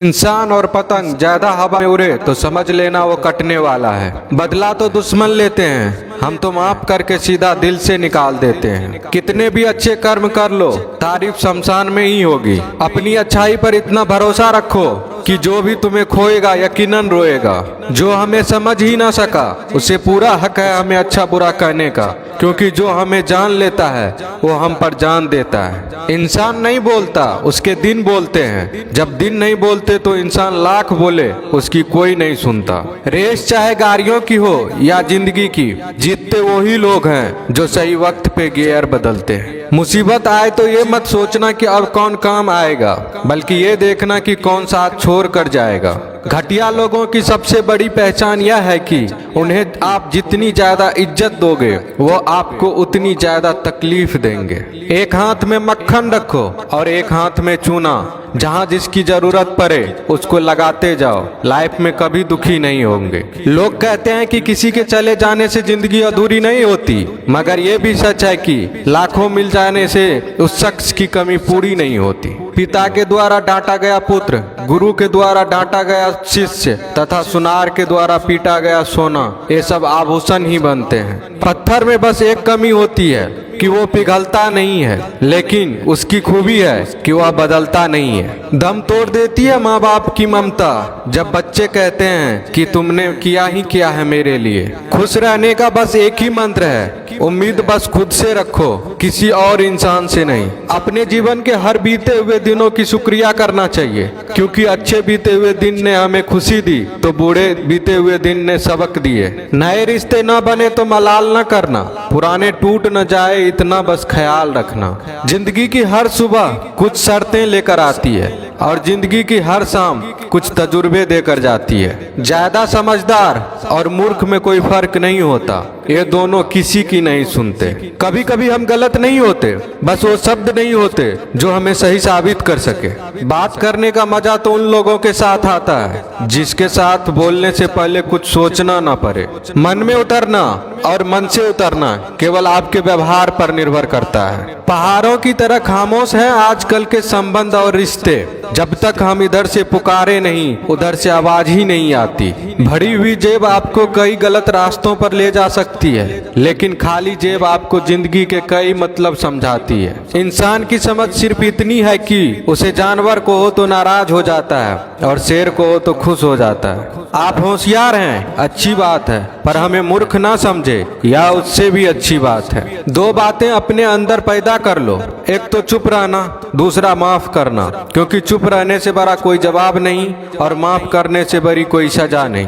इंसान और पतंग ज्यादा हवा में उड़े तो समझ लेना वो कटने वाला है। बदला तो दुश्मन लेते हैं, हम तो माफ करके सीधा दिल से निकाल देते हैं। कितने भी अच्छे कर्म कर लो, तारीफ शमशान में ही होगी। अपनी अच्छाई पर इतना भरोसा रखो कि जो भी तुम्हें खोएगा यकीनन रोएगा। जो हमें समझ ही ना सका उसे पूरा हक है हमें अच्छा बुरा कहने का, क्योंकि जो हमें जान लेता है वो हम पर जान देता है। इंसान नहीं बोलता, उसके दिन बोलते हैं। जब दिन नहीं बोलते तो इंसान लाख बोले उसकी कोई नहीं सुनता। रेस चाहे गाड़ियों की हो या जिंदगी की, जीतते वही लोग हैं जो सही वक्त पे गियर बदलते हैं। मुसीबत आए तो ये मत सोचना कि अब कौन काम आएगा, बल्कि ये देखना कि कौन साथ छोड़ कर जाएगा। घटिया लोगों की सबसे बड़ी पहचान यह है कि उन्हें आप जितनी ज्यादा इज्जत दोगे वो आपको उतनी ज्यादा तकलीफ देंगे। एक हाथ में मक्खन रखो और एक हाथ में चूना। जहाँ जिसकी जरूरत पड़े उसको लगाते जाओ, लाइफ में कभी दुखी नहीं होंगे। लोग कहते हैं कि किसी के चले जाने से जिंदगी अधूरी नहीं होती, मगर ये भी सच है कि लाखों मिल जाने से उस शख्स की कमी पूरी नहीं होती। पिता के द्वारा डांटा गया पुत्र, गुरु के द्वारा डांटा गया शिष्य तथा सुनार के द्वारा पीटा गया सोना, ये सब आभूषण ही बनते हैं। पत्थर में बस एक कमी होती है कि वो पिघलता नहीं है, लेकिन उसकी खूबी है कि वह बदलता नहीं है। दम तोड़ देती है माँ बाप की ममता जब बच्चे कहते हैं कि तुमने किया ही क्या है मेरे लिए। खुश रहने का बस एक ही मंत्र है, उम्मीद बस खुद से रखो, किसी और इंसान से नहीं। अपने जीवन के हर बीते हुए दिनों की शुक्रिया करना चाहिए, क्योंकि अच्छे बीते हुए दिन ने हमें खुशी दी तो बूढ़े बीते हुए दिन ने सबक दिए। नए रिश्ते न बने तो मलाल न करना, पुराने टूट न जाए इतना बस ख्याल रखना। जिंदगी की हर सुबह कुछ शर्तें लेकर आती है और जिंदगी की हर शाम कुछ तजुर्बे देकर जाती है। ज्यादा समझदार और मूर्ख में कोई फर्क नहीं होता, ये दोनों किसी की नहीं सुनते। कभी कभी हम गलत नहीं होते, बस वो शब्द नहीं होते जो हमें सही साबित कर सके। बात करने का मजा तो उन लोगों के साथ आता है जिसके साथ बोलने से पहले कुछ सोचना ना पड़े। मन में उतरना और मन से उतरना केवल आपके व्यवहार पर निर्भर करता है। पहाड़ों की तरह खामोश है आजकल के संबंध और रिश्ते। जब तक हम इधर से पुकारे नहीं उधर से आवाज ही नहीं आती। भरी हुई जेब आपको कई गलत रास्तों पर ले जा सकती है, लेकिन खाली जेब आपको जिंदगी के कई मतलब समझाती है। इंसान की समझ सिर्फ इतनी है कि उसे जानवर को हो तो नाराज हो जाता है और शेर को हो तो खुश हो जाता है। आप होशियार हैं, अच्छी बात है, पर हमें मूर्ख ना समझे या उससे भी अच्छी बात है। दो बातें अपने अंदर पैदा कर लो, एक तो चुप रहना, दूसरा माफ करना, क्योंकि चुप रहने से बड़ा कोई जवाब नहीं और माफ करने से बड़ी कोई सजा नहीं।